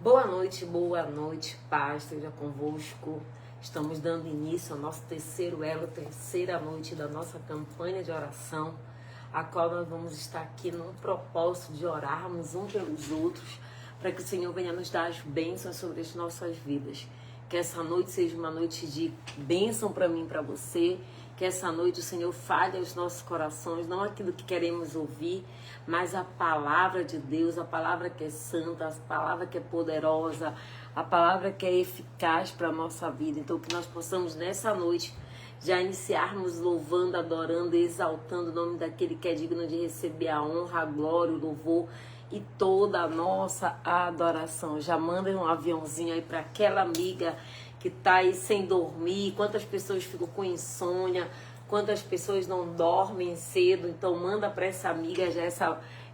Boa noite, paz esteja convosco. Estamos dando início ao nosso terceiro elo, terceira noite da nossa campanha de oração, a qual nós vamos estar aqui num propósito de orarmos uns pelos outros, para que o Senhor venha nos dar as bênçãos sobre as nossas vidas. Que essa noite seja uma noite de bênção para mim e para você. Que essa noite o Senhor fale aos nossos corações, não aquilo que queremos ouvir, mas a palavra de Deus, a palavra que é santa, a palavra que é poderosa, a palavra que é eficaz para a nossa vida. Então que nós possamos nessa noite já iniciarmos louvando, adorando, exaltando o nome daquele que é digno de receber a honra, a glória, o louvor e toda a nossa adoração. Já mandem um aviãozinho aí para aquela amiga que tá aí sem dormir. Quantas pessoas ficam com insônia, quantas pessoas não dormem cedo. Então manda para essa amiga já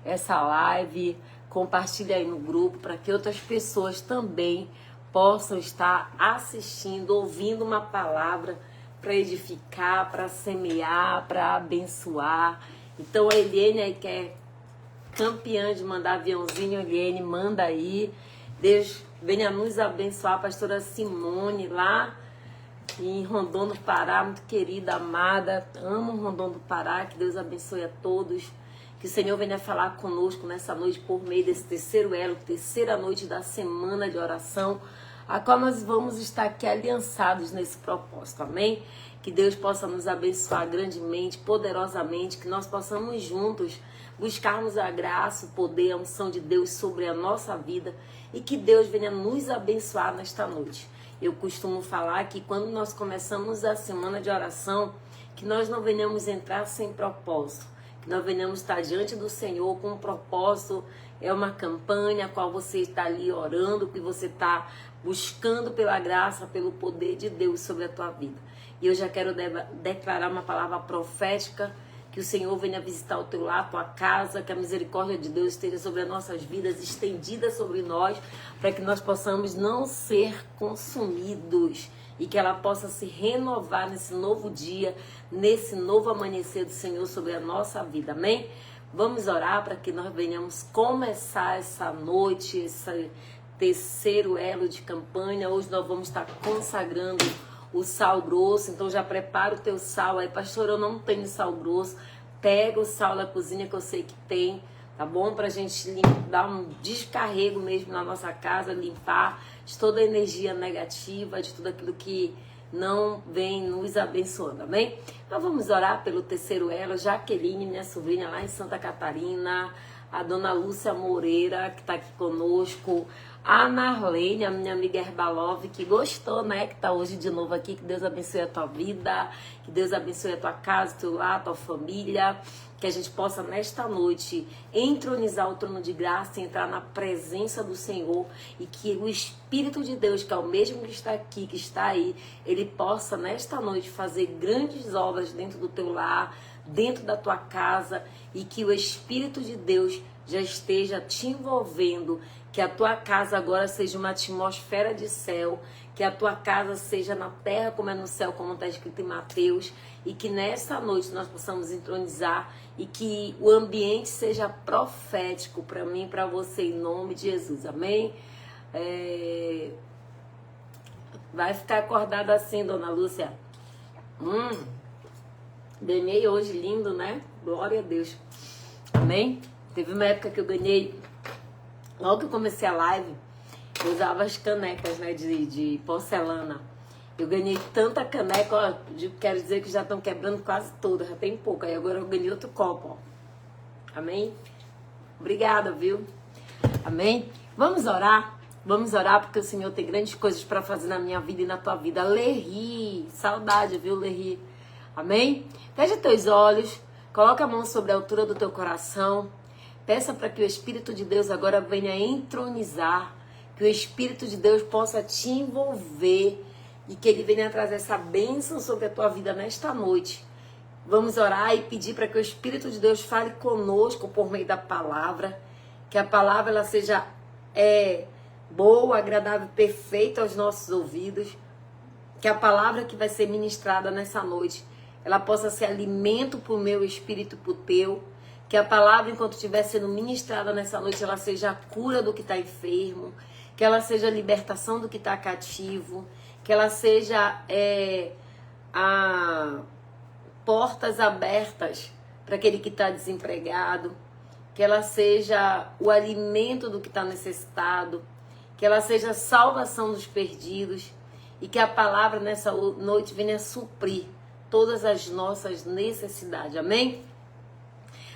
essa live, compartilha aí no grupo para que outras pessoas também possam estar assistindo, ouvindo uma palavra para edificar, para semear, para abençoar. Então a Eliane aí que é campeã de mandar aviãozinho, Eliane, manda aí. Deus venha nos abençoar, a pastora Simone, lá em Rondon do Pará, muito querida, amada, amo Rondon do Pará, que Deus abençoe a todos, que o Senhor venha falar conosco nessa noite por meio desse terceiro elo, terceira noite da semana de oração, a qual nós vamos estar aqui aliançados nesse propósito, amém? Que Deus possa nos abençoar grandemente, poderosamente, que nós possamos juntos buscarmos a graça, o poder, a unção de Deus sobre a nossa vida e que Deus venha nos abençoar nesta noite. Eu costumo falar que quando nós começamos a semana de oração, que nós não venhamos entrar sem propósito, que nós venhamos estar diante do Senhor com um propósito. É uma campanha a qual você está ali orando, que você está buscando pela graça, pelo poder de Deus sobre a tua vida. E eu já quero declarar uma palavra profética, que o Senhor venha visitar o teu lar, a tua casa, que a misericórdia de Deus esteja sobre as nossas vidas, estendida sobre nós, para que nós possamos não ser consumidos e que ela possa se renovar nesse novo dia, nesse novo amanhecer do Senhor sobre a nossa vida, amém? Vamos orar para que nós venhamos começar essa noite, esse terceiro elo de campanha. Hoje nós vamos estar consagrando o sal grosso, então já prepara o teu sal aí. Pastor, eu não tenho sal grosso. Pega o sal da cozinha que eu sei que tem, tá bom? Pra gente dar um descarrego mesmo na nossa casa, limpar de toda a energia negativa, de tudo aquilo que não vem nos abençoando, amém? Nós vamos orar pelo terceiro elo. Jaqueline, minha sobrinha lá em Santa Catarina, a dona Lúcia Moreira, que tá aqui conosco, a Narlene, a minha amiga Herbalove, que gostou, né? Que tá hoje de novo aqui. Que Deus abençoe a tua vida, que Deus abençoe a tua casa, teu lar, tua família. Que a gente possa, nesta noite, entronizar o trono de graça e entrar na presença do Senhor. E que o Espírito de Deus, que é o mesmo que está aqui, que está aí, ele possa, nesta noite, fazer grandes obras dentro do teu lar, dentro da tua casa. E que o Espírito de Deus já esteja te envolvendo, que a tua casa agora seja uma atmosfera de céu, que a tua casa seja na terra como é no céu, como está escrito em Mateus, e que nessa noite nós possamos entronizar e que o ambiente seja profético para mim e para você, em nome de Jesus, amém? Vai ficar acordada assim, dona Lúcia. Ganhei hoje, lindo, né? Glória a Deus, amém? Teve uma época que eu ganhei, logo que eu comecei a live, eu usava as canecas, né, de porcelana. Eu ganhei tanta caneca, ó, quero dizer que já estão quebrando quase todas, já tem pouco. Aí agora eu ganhei outro copo, ó. Amém? Obrigada, viu? Amém? Vamos orar porque o Senhor tem grandes coisas para fazer na minha vida e na tua vida. Lerri, saudade, viu, Lerri? Amém? Fecha teus olhos, coloca a mão sobre a altura do teu coração. Peça para que o Espírito de Deus agora venha entronizar, que o Espírito de Deus possa te envolver e que ele venha trazer essa bênção sobre a tua vida nesta noite. Vamos orar e pedir para que o Espírito de Deus fale conosco por meio da palavra, que a palavra ela seja boa, agradável, perfeita aos nossos ouvidos, que a palavra que vai ser ministrada nessa noite, ela possa ser alimento para o meu espírito e para o teu. Que a palavra, enquanto estiver sendo ministrada nessa noite, ela seja a cura do que está enfermo. que ela seja a libertação do que está cativo, que ela seja portas abertas para aquele que está desempregado, que ela seja o alimento do que está necessitado, que ela seja a salvação dos perdidos e que a palavra nessa noite venha suprir todas as nossas necessidades, amém?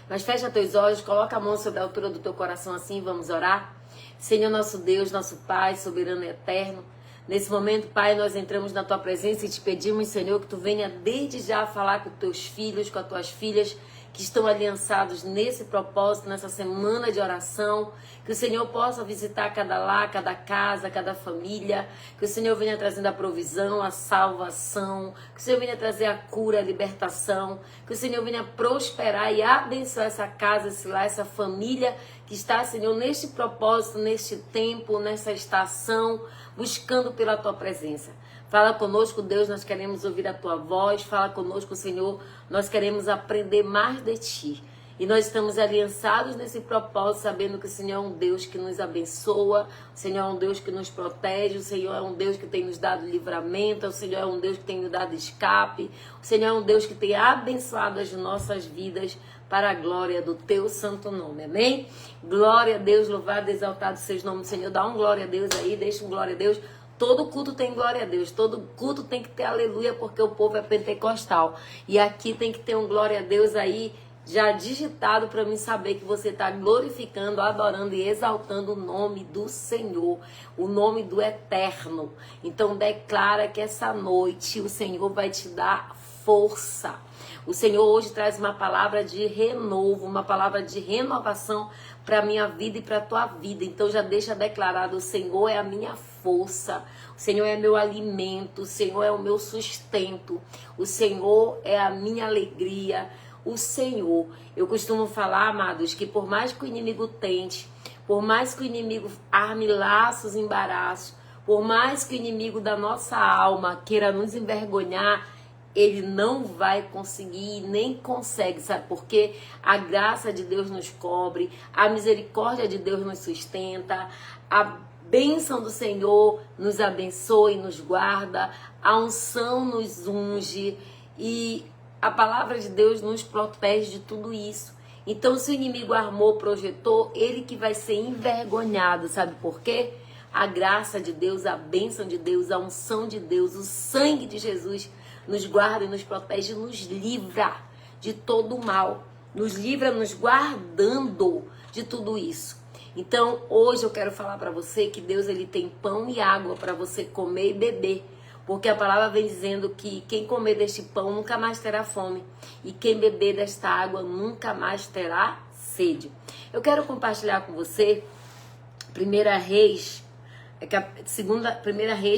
Mas fecha teus olhos, coloca a mão sobre a altura do teu coração assim, vamos orar. Senhor nosso Deus, nosso Pai, soberano e eterno, nesse momento, Pai, nós entramos na tua presença e te pedimos, Senhor, que tu venha desde já falar com teus filhos, com as tuas filhas, que estão aliançados nesse propósito, nessa semana de oração, que o Senhor possa visitar cada lar, cada casa, cada família, que o Senhor venha trazendo a provisão, a salvação, que o Senhor venha trazer a cura, a libertação, que o Senhor venha prosperar e abençoar essa casa, esse lar, essa família que está, Senhor, neste propósito, neste tempo, nessa estação, buscando pela tua presença. Fala conosco, Deus, nós queremos ouvir a tua voz. Fala conosco, Senhor, nós queremos aprender mais de ti. E nós estamos aliançados nesse propósito, sabendo que o Senhor é um Deus que nos abençoa, o Senhor é um Deus que nos protege, o Senhor é um Deus que tem nos dado livramento, o Senhor é um Deus que tem nos dado escape, o Senhor é um Deus que tem abençoado as nossas vidas para a glória do teu santo nome, amém? Glória a Deus, louvado, exaltado seja o nome do Senhor. Dá um glória a Deus aí, deixa um glória a Deus. Todo culto tem glória a Deus, todo culto tem que ter aleluia, porque o povo é pentecostal. E aqui tem que ter um glória a Deus aí, já digitado, para mim saber que você está glorificando, adorando e exaltando o nome do Senhor, o nome do Eterno. Então declara que essa noite o Senhor vai te dar força. O Senhor hoje traz uma palavra de renovo, uma palavra de renovação para a minha vida e para a tua vida. Então já deixa declarado, o Senhor é a minha força, o Senhor é meu alimento, o Senhor é o meu sustento, o Senhor é a minha alegria, o Senhor. Eu costumo falar, amados, que por mais que o inimigo tente, por mais que o inimigo arme laços, embaraços, por mais que o inimigo da nossa alma queira nos envergonhar, ele não vai conseguir, nem consegue, sabe? Porque a graça de Deus nos cobre, a misericórdia de Deus nos sustenta, a bênção do Senhor nos abençoa e nos guarda, a unção nos unge e a palavra de Deus nos protege de tudo isso. Então, se o inimigo armou, projetou, ele que vai ser envergonhado, sabe por quê? A graça de Deus, a bênção de Deus, a unção de Deus, o sangue de Jesus nos guarda e nos protege, nos livra de todo o mal, nos livra nos guardando de tudo isso. Então, hoje eu quero falar para você que Deus ele tem pão e água para você comer e beber, porque a palavra vem dizendo que quem comer deste pão nunca mais terá fome e quem beber desta água nunca mais terá sede. Eu quero compartilhar com você 1 Reis,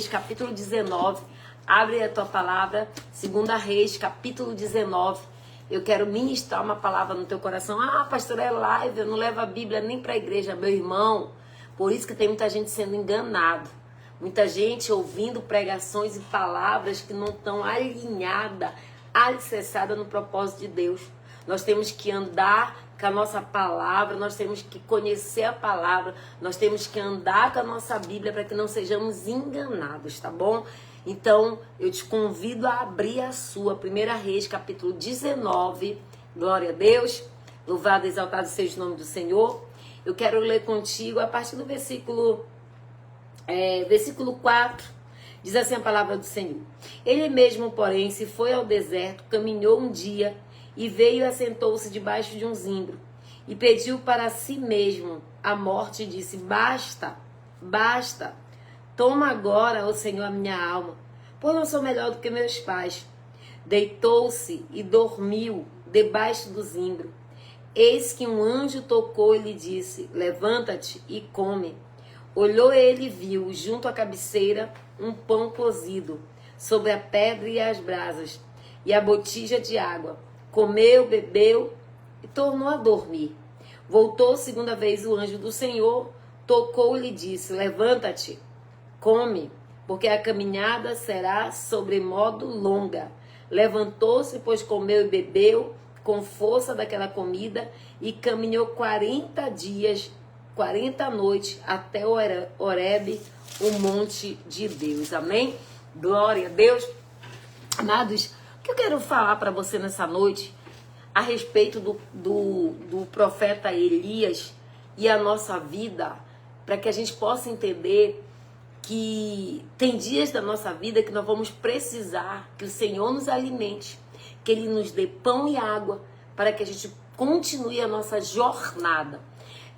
capítulo 19. Abre a tua palavra, 2 Reis, capítulo 19. Eu quero ministrar uma palavra no teu coração. Ah, pastor, é live, eu não levo a Bíblia nem para a igreja, meu irmão. Por isso que tem muita gente sendo enganado. Muita gente ouvindo pregações e palavras que não estão alinhadas, alicerçadas no propósito de Deus. Nós temos que andar com a nossa palavra, nós temos que conhecer a palavra, nós temos que andar com a nossa Bíblia para que não sejamos enganados, tá bom? Então, eu te convido a abrir a sua 1 Reis, capítulo 19. Glória a Deus. Louvado e exaltado seja o nome do Senhor. Eu quero ler contigo a partir do versículo 4. Diz assim a palavra do Senhor. Ele mesmo, porém, se foi ao deserto, caminhou um dia e veio e assentou-se debaixo de um zimbro. E pediu para si mesmo a morte e disse, basta, basta. Toma agora, ó Senhor, a minha alma, pois não sou melhor do que meus pais. Deitou-se e dormiu debaixo do zimbro. Eis que um anjo tocou e lhe disse, levanta-te e come. Olhou ele e viu, junto à cabeceira, um pão cozido, sobre a pedra e as brasas, e a botija de água. Comeu, bebeu e tornou a dormir. Voltou segunda vez o anjo do Senhor, tocou e lhe disse, levanta-te, come, porque a caminhada será sobremodo longa. Levantou-se, pois comeu e bebeu com força daquela comida e caminhou 40 dias 40 noites até Horebe, o monte de Deus. Amém? Glória a Deus. Amados, o que eu quero falar para você nessa noite a respeito do profeta Elias e a nossa vida, para que a gente possa entender que tem dias da nossa vida que nós vamos precisar que o Senhor nos alimente, que Ele nos dê pão e água para que a gente continue a nossa jornada.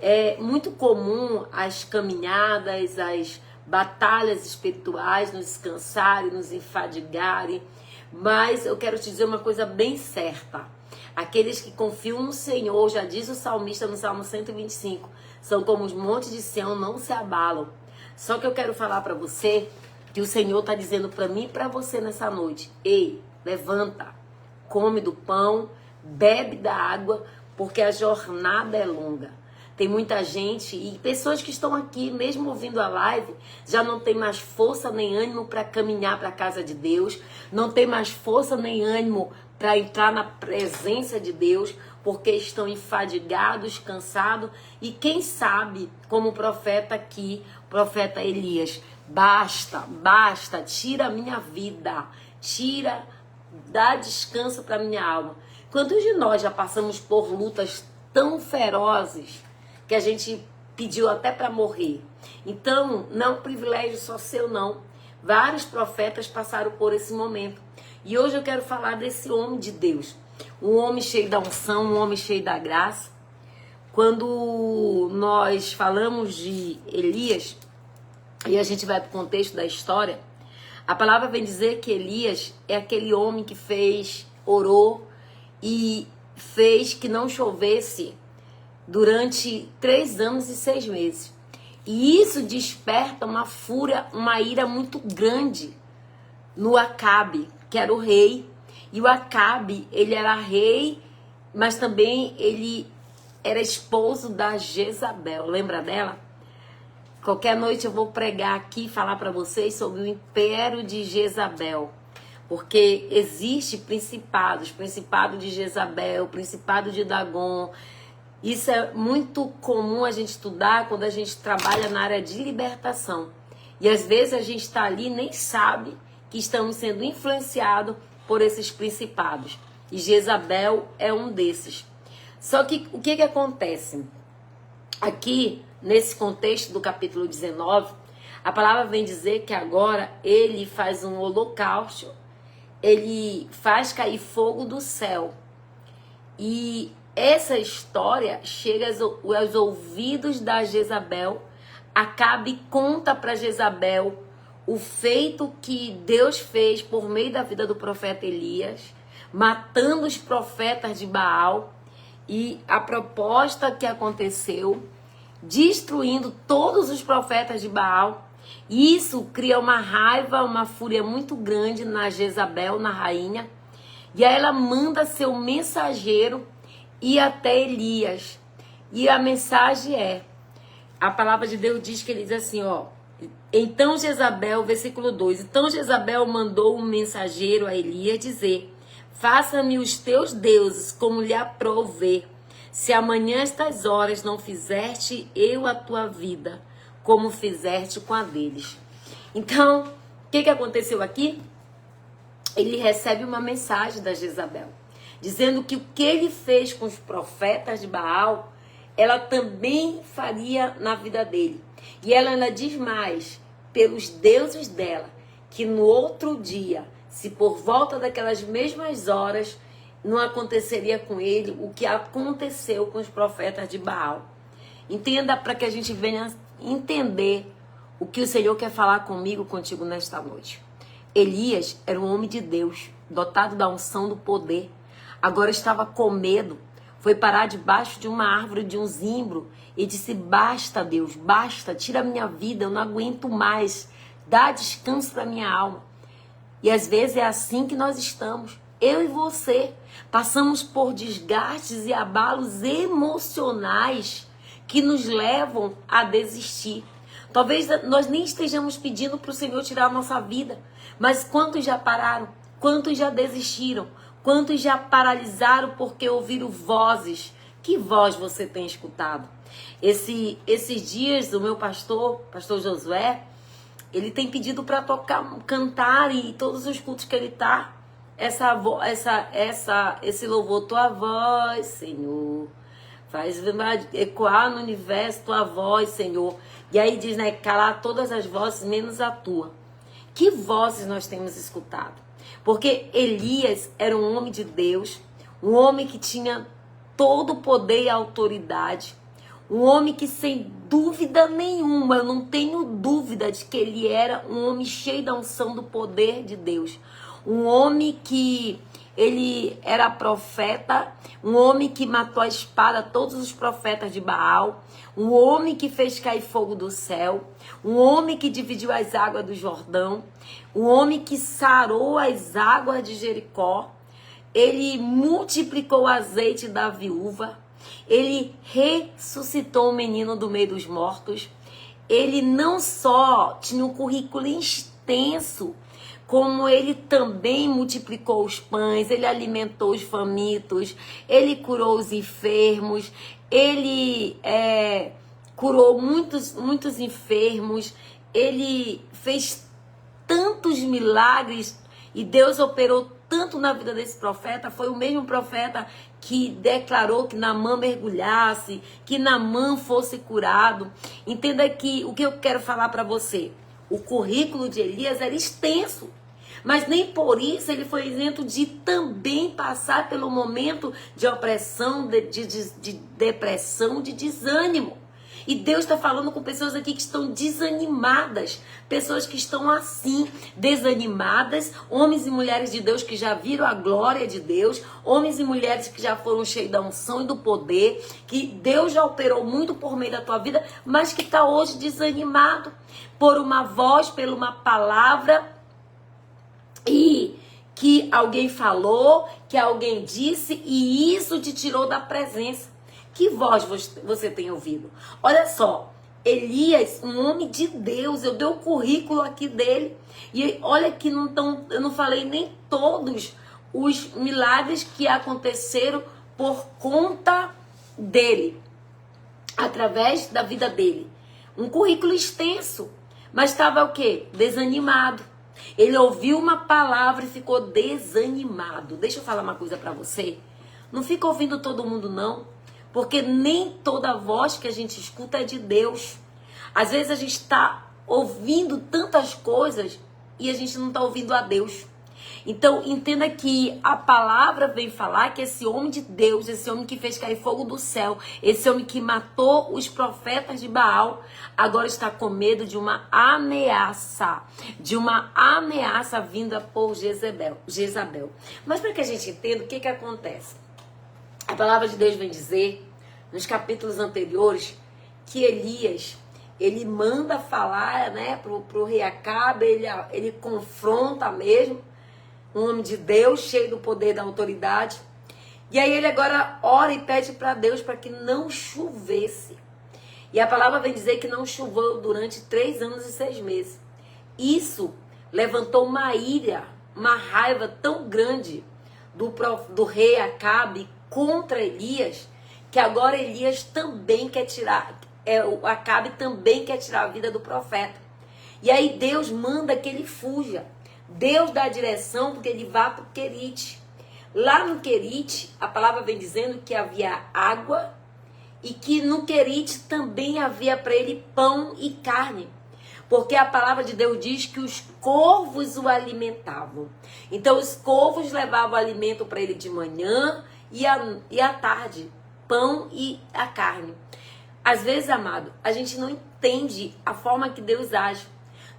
É muito comum as caminhadas, as batalhas espirituais nos cansarem, nos enfadigarem, mas eu quero te dizer uma coisa bem certa. Aqueles que confiam no Senhor, já diz o salmista no Salmo 125, são como os montes de Sião, não se abalam. Só que eu quero falar para você que o Senhor está dizendo para mim e para você nessa noite: ei, levanta, come do pão, bebe da água, porque a jornada é longa. Tem muita gente e pessoas que estão aqui, mesmo ouvindo a live, já não tem mais força nem ânimo para caminhar para a casa de Deus, não tem mais força nem ânimo para entrar na presença de Deus, porque estão enfadigados, cansados, e quem sabe, como o profeta aqui, o profeta Elias, basta, tira a minha vida, dá descanso para minha alma. Quantos de nós já passamos por lutas tão ferozes que a gente pediu até para morrer? Então, não é um privilégio só seu, não. Vários profetas passaram por esse momento. E hoje eu quero falar desse homem de Deus. Um homem cheio da unção, um homem cheio da graça. Quando nós falamos de Elias, e a gente vai para o contexto da história, a palavra vem dizer que Elias é aquele homem que orou e fez que não chovesse durante 3 anos e 6 meses. E isso desperta uma fúria, uma ira muito grande no Acabe, que era o rei. E o Acabe, ele era rei, mas também ele era esposo da Jezabel. Lembra dela? Qualquer noite eu vou pregar aqui e falar para vocês sobre o império de Jezabel. Porque existe principados, principado de Jezabel, principado de Dagon. Isso é muito comum a gente estudar quando a gente trabalha na área de libertação. E às vezes a gente está ali e nem sabe que estamos sendo influenciados por esses principados. E Jezabel é um desses. Só que o que acontece? Aqui, nesse contexto do capítulo 19, a palavra vem dizer que agora ele faz um holocausto, ele faz cair fogo do céu. E essa história chega aos ouvidos da Jezabel. Acabe conta para Jezabel o feito que Deus fez por meio da vida do profeta Elias, matando os profetas de Baal, e a proposta que aconteceu, destruindo todos os profetas de Baal. Isso cria uma raiva, uma fúria muito grande na Jezabel, na rainha, e aí ela manda seu mensageiro ir até Elias. E a mensagem a palavra de Deus diz que ele diz assim, então Jezabel, versículo 2, então Jezabel mandou um mensageiro a Elias dizer: faça-me os teus deuses como lhe aprouver, se amanhã estas horas não fizeste eu a tua vida, como fizeste com a deles. Então, o que aconteceu aqui? Ele recebe uma mensagem da Jezabel, dizendo que o que ele fez com os profetas de Baal, ela também faria na vida dele. E ela ainda diz mais, pelos deuses dela, que no outro dia, se por volta daquelas mesmas horas, não aconteceria com ele o que aconteceu com os profetas de Baal. Entenda, para que a gente venha entender o que o Senhor quer falar comigo, contigo nesta noite. Elias era um homem de Deus, dotado da unção do poder. Agora estava com medo. Foi parar debaixo de uma árvore, de um zimbro, e disse: basta, Deus, basta, tira a minha vida, eu não aguento mais. Dá descanso para minha alma. E às vezes é assim que nós estamos. Eu e você passamos por desgastes e abalos emocionais que nos levam a desistir. Talvez nós nem estejamos pedindo para o Senhor tirar a nossa vida, mas quantos já pararam? Quantos já desistiram? Quantos já paralisaram porque ouviram vozes? Que voz você tem escutado? Esses dias, o meu pastor Josué, ele tem pedido para tocar, cantar, e todos os cultos que ele tá, esse louvor, tua voz, Senhor, faz ecoar no universo tua voz, Senhor. E aí diz, né, calar todas as vozes, menos a tua. Que vozes nós temos escutado? Porque Elias era um homem de Deus, um homem que tinha todo o poder e autoridade, um homem que, sem dúvida nenhuma, eu não tenho dúvida de que ele era um homem cheio da unção do poder de Deus. Um homem que ele era profeta, um homem que matou a espada todos os profetas de Baal, um homem que fez cair fogo do céu, um homem que dividiu as águas do Jordão, um homem que sarou as águas de Jericó, ele multiplicou o azeite da viúva, ele ressuscitou o menino do meio dos mortos. Ele não só tinha um currículo extenso, como ele também multiplicou os pães, ele alimentou os famintos, ele curou os enfermos, ele curou muitos enfermos, ele fez tantos milagres e Deus operou tanto na vida desse profeta. Foi o mesmo profeta que declarou que Naamã mergulhasse, que Naamã fosse curado. Entenda que o que eu quero falar para você, o currículo de Elias era extenso, mas nem por isso ele foi isento de também passar pelo momento de opressão, de depressão, de desânimo. E Deus está falando com pessoas aqui que estão desanimadas, pessoas que estão assim, desanimadas, homens e mulheres de Deus que já viram a glória de Deus, homens e mulheres que já foram cheios da unção e do poder, que Deus já operou muito por meio da tua vida, mas que está hoje desanimado por uma voz, por uma palavra, e que alguém falou, que alguém disse, e isso te tirou da presença. Que voz você tem ouvido? Olha só, Elias, um homem de Deus, eu dei o currículo aqui dele. E olha que eu não falei nem todos os milagres que aconteceram por conta dele, através da vida dele. Um currículo extenso, mas estava o quê? Desanimado. Ele ouviu uma palavra e ficou desanimado. Deixa eu falar uma coisa para você. Não fica ouvindo todo mundo, não. Porque nem toda voz que a gente escuta é de Deus. Às vezes a gente está ouvindo tantas coisas e a gente não está ouvindo a Deus. Então entenda que a palavra vem falar que esse homem de Deus, esse homem que fez cair fogo do céu, esse homem que matou os profetas de Baal, agora está com medo de uma ameaça vinda por Jezabel. Mas para que a gente entenda o que acontece, a palavra de Deus vem dizer, nos capítulos anteriores, que Elias, ele manda falar, né, pro rei Acabe, ele confronta mesmo, um homem de Deus, cheio do poder e da autoridade. E aí ele agora ora e pede para Deus para que não chovesse. E a palavra vem dizer que não choveu durante 3 anos e 6 meses. Isso levantou uma ira, uma raiva tão grande do rei Acabe contra Elias, que agora Elias também quer tirar, Acabe também quer tirar a vida do profeta. E aí Deus manda que ele fuja. Deus dá a direção porque ele vá para o Querite. Lá no Querite, a palavra vem dizendo que havia água e que no Querite também havia para ele pão e carne. Porque a palavra de Deus diz que os corvos o alimentavam. Então os corvos levavam alimento para ele de manhã e à tarde, pão e a carne. Às vezes, amado, a gente não entende a forma que Deus age.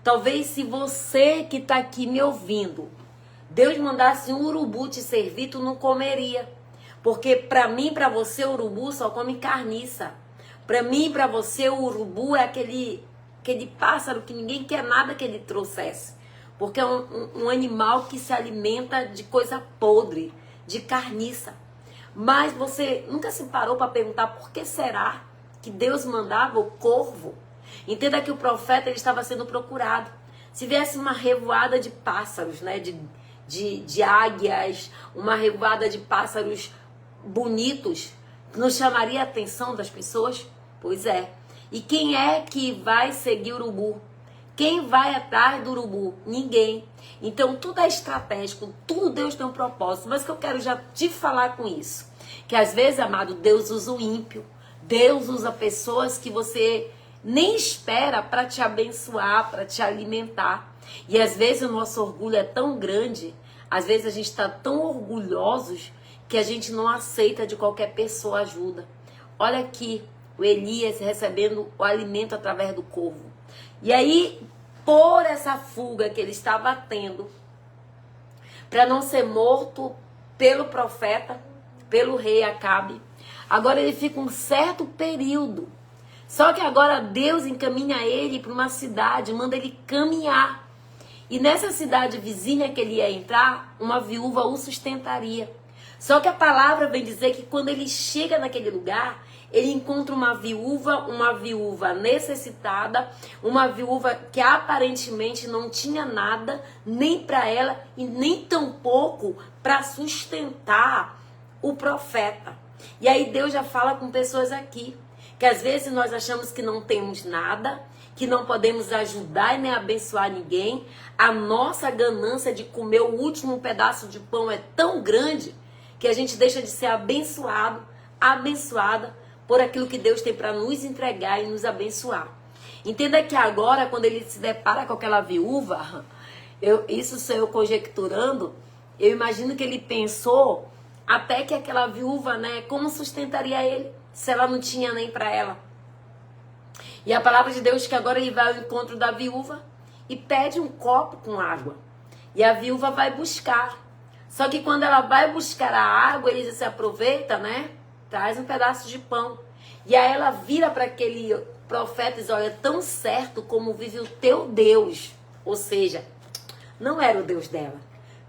Talvez se você que está aqui me ouvindo, Deus mandasse um urubu te servir, tu não comeria. Porque para mim, para você, o urubu só come carniça. Para mim, para você, o urubu é aquele pássaro que ninguém quer nada que ele trouxesse. Porque é um animal que se alimenta de coisa podre, de carniça. Mas você nunca se parou para perguntar por que será que Deus mandava o corvo? Entenda que o profeta ele estava sendo procurado. Se viesse uma revoada de pássaros, né, de águias, uma revoada de pássaros bonitos, não chamaria a atenção das pessoas? Pois é. E quem é que vai seguir o urubu? Quem vai atrás do urubu? Ninguém. Então tudo é estratégico, tudo Deus tem um propósito. Mas que eu quero já te falar com isso. Que às vezes, amado, Deus usa o ímpio. Deus usa pessoas que você nem espera para te abençoar, para te alimentar. E às vezes o nosso orgulho é tão grande, às vezes a gente está tão orgulhosos que a gente não aceita de qualquer pessoa ajuda. Olha aqui, o Elias recebendo o alimento através do corvo. E aí, por essa fuga que ele estava tendo, para não ser morto pelo profeta, pelo rei Acabe, agora ele fica um certo período. Só que agora Deus encaminha ele para uma cidade, manda ele caminhar. E nessa cidade vizinha que ele ia entrar, uma viúva o sustentaria. Só que a palavra vem dizer que quando ele chega naquele lugar, ele encontra uma viúva necessitada, uma viúva que aparentemente não tinha nada, nem para ela e nem tampouco para sustentar o profeta. E aí Deus já fala com pessoas aqui, que às vezes nós achamos que não temos nada, que não podemos ajudar e nem abençoar ninguém. A nossa ganância de comer o último pedaço de pão é tão grande que a gente deixa de ser abençoado, abençoada por aquilo que Deus tem para nos entregar e nos abençoar. Entenda que agora, quando ele se depara com aquela viúva, isso sou eu conjecturando, eu imagino que ele pensou até que aquela viúva, né, como sustentaria ele, se ela não tinha nem para ela. E a palavra de Deus que agora ele vai ao encontro da viúva e pede um copo com água. E a viúva vai buscar. Só que quando ela vai buscar a água, ele se aproveita, né? Traz um pedaço de pão. E aí ela vira para aquele profeta e diz, olha, tão certo como vive o teu Deus. Ou seja, não era o Deus dela.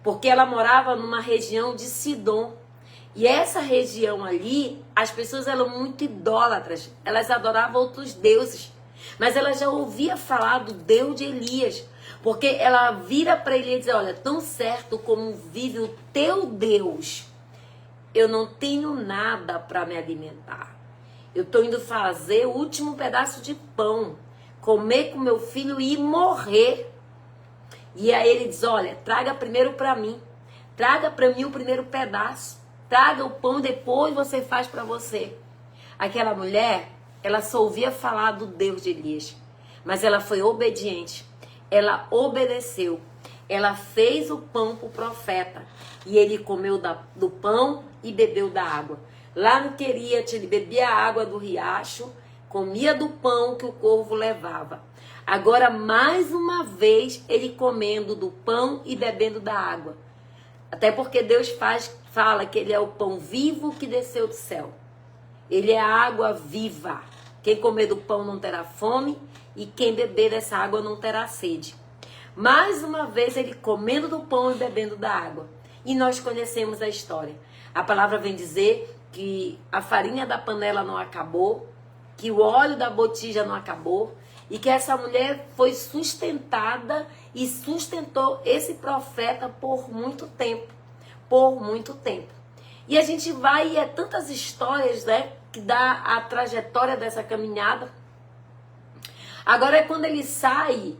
Porque ela morava numa região de Sidom. E essa região ali, as pessoas eram muito idólatras. Elas adoravam outros deuses. Mas ela já ouvia falar do Deus de Elias. Porque ela vira para ele e diz, olha, tão certo como vive o teu Deus, eu não tenho nada para me alimentar. Eu estou indo fazer o último pedaço de pão, comer com meu filho e morrer. E aí ele diz, olha, traga primeiro para mim. Traga para mim o primeiro pedaço. Traga o pão, depois você faz para você. Aquela mulher, ela só ouvia falar do Deus de Elias. Mas ela foi obediente. Ela obedeceu. Ela fez o pão para o profeta. E ele comeu do pão e bebeu da água. Lá no Queriate, ele bebia a água do riacho, comia do pão que o corvo levava. Agora, mais uma vez, ele comendo do pão e bebendo da água. Até porque Deus fala que ele é o pão vivo que desceu do céu. Ele é a água viva. Quem comer do pão não terá fome e quem beber dessa água não terá sede. Mais uma vez ele comendo do pão e bebendo da água. E nós conhecemos a história. A palavra vem dizer que a farinha da panela não acabou, que o óleo da botija não acabou e que essa mulher foi sustentada e sustentou esse profeta por muito tempo. Por muito tempo. E a gente vai, e é tantas histórias, né, que dá a trajetória dessa caminhada. Agora é quando ele sai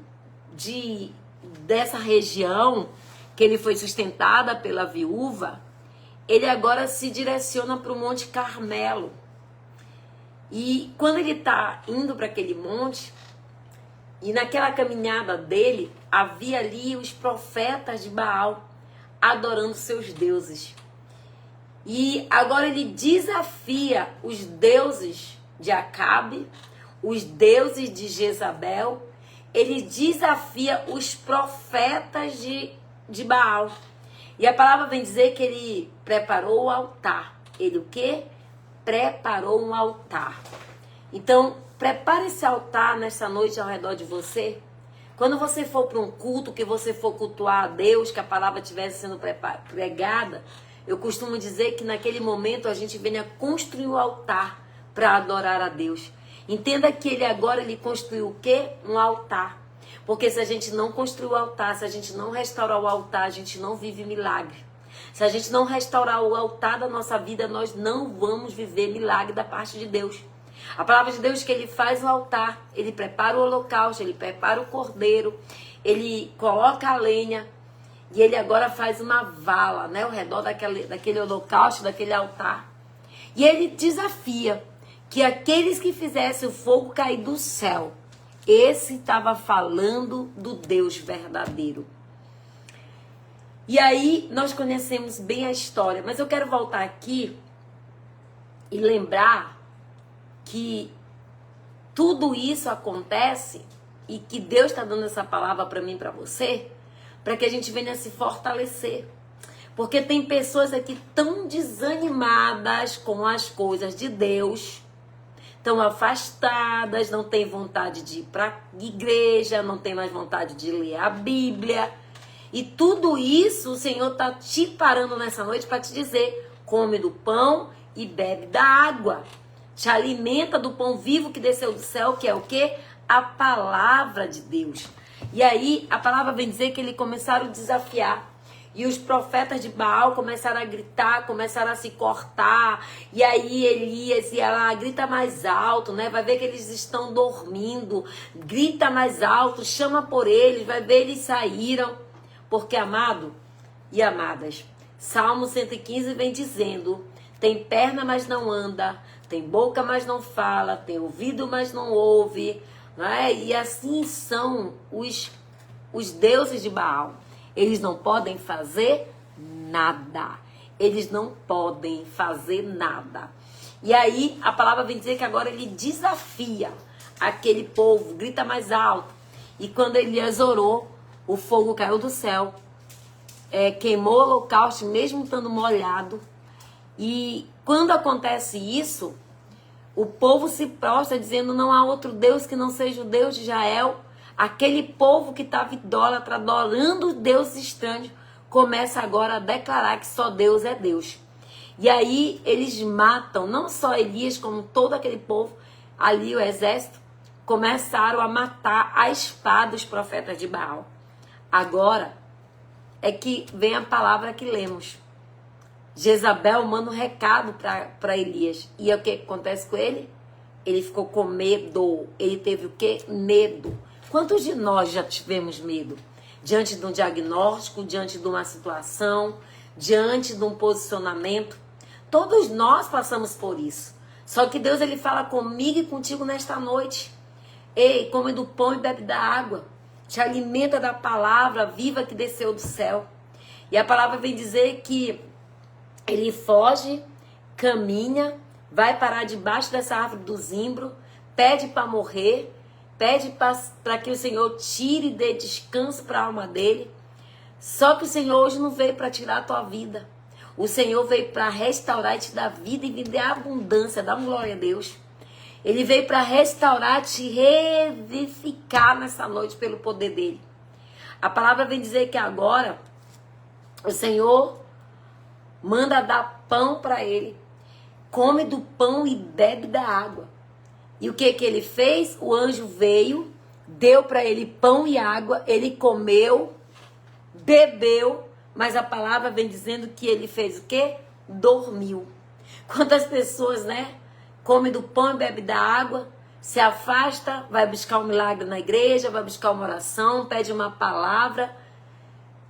dessa região, que ele foi sustentada pela viúva, ele agora se direciona para o Monte Carmelo. E quando ele está indo para aquele monte, e naquela caminhada dele, havia ali os profetas de Baal, adorando seus deuses. E agora ele desafia os deuses de Acabe, os deuses de Jezabel, ele desafia os profetas de Baal. E a palavra vem dizer que ele preparou o altar. Ele o quê? Preparou um altar. Então, prepare esse altar nessa noite ao redor de você. Quando você for para um culto, que você for cultuar a Deus, que a palavra estivesse sendo pregada, eu costumo dizer que naquele momento a gente venha construir o altar para adorar a Deus. Entenda que ele construiu o quê? Um altar. Porque se a gente não construir o altar, se a gente não restaurar o altar, a gente não vive milagre. Se a gente não restaurar o altar da nossa vida, nós não vamos viver milagre da parte de Deus. A palavra de Deus é que ele faz o altar, ele prepara o holocausto, ele prepara o cordeiro, ele coloca a lenha e ele agora faz uma vala, né, ao redor daquele holocausto, daquele altar. E ele desafia que aqueles que fizessem o fogo cair do céu, esse estava falando do Deus verdadeiro. E aí nós conhecemos bem a história, mas eu quero voltar aqui e lembrar que tudo isso acontece e que Deus está dando essa palavra para mim e para você, para que a gente venha se fortalecer. Porque tem pessoas aqui tão desanimadas com as coisas de Deus, tão afastadas, não tem vontade de ir para a igreja, não tem mais vontade de ler a Bíblia. E tudo isso o Senhor está te parando nessa noite para te dizer: come do pão e bebe da água. Te alimenta do pão vivo que desceu do céu, que é o quê? A palavra de Deus. E aí a palavra vem dizer que eles começaram a desafiar. E os profetas de Baal começaram a gritar, começaram a se cortar. E aí Elias e ela grita mais alto, né? Vai ver que eles estão dormindo. Grita mais alto, chama por eles, vai ver eles saíram. Porque, amado e amadas, Salmo 115 vem dizendo: tem perna, mas não anda, tem boca, mas não fala, tem ouvido, mas não ouve, né? E assim são os deuses de Baal. Eles não podem fazer nada. Eles não podem fazer nada. E aí a palavra vem dizer que agora ele desafia aquele povo, grita mais alto. E quando Elias orou, o fogo caiu do céu, queimou o holocausto, mesmo estando molhado. E quando acontece isso, o povo se prostra dizendo: não há outro Deus que não seja o Deus de Israel. Aquele povo que estava idólatra, adorando deuses estranhos, começa agora a declarar que só Deus é Deus. E aí eles matam, não só Elias, como todo aquele povo, ali o exército, começaram a matar a espada os profetas de Baal. Agora é que vem a palavra que lemos. Jezabel manda um recado para Elias. E o que acontece com ele? Ele ficou com medo. Ele teve o quê? Medo. Quantos de nós já tivemos medo? Diante de um diagnóstico, diante de uma situação, diante de um posicionamento. Todos nós passamos por isso. Só que Deus, ele fala comigo e contigo nesta noite. Ei, come do pão e bebe da água. Te alimenta da palavra viva que desceu do céu. E a palavra vem dizer que ele foge, caminha, vai parar debaixo dessa árvore do zimbro, pede para morrer, pede para que o Senhor tire e dê descanso para a alma dele. Só que o Senhor hoje não veio para tirar a tua vida. O Senhor veio para restaurar e te dar vida e viver a abundância. Dá uma glória a Deus. Ele veio para restaurar, te revivificar nessa noite pelo poder dele. A palavra vem dizer que agora o Senhor manda dar pão para ele. Come do pão e bebe da água. E o que ele fez? O anjo veio, deu para ele pão e água, ele comeu, bebeu, mas a palavra vem dizendo que ele fez o quê? Dormiu. Quantas pessoas, né? Come do pão e bebe da água, se afasta, vai buscar um milagre na igreja, vai buscar uma oração, pede uma palavra,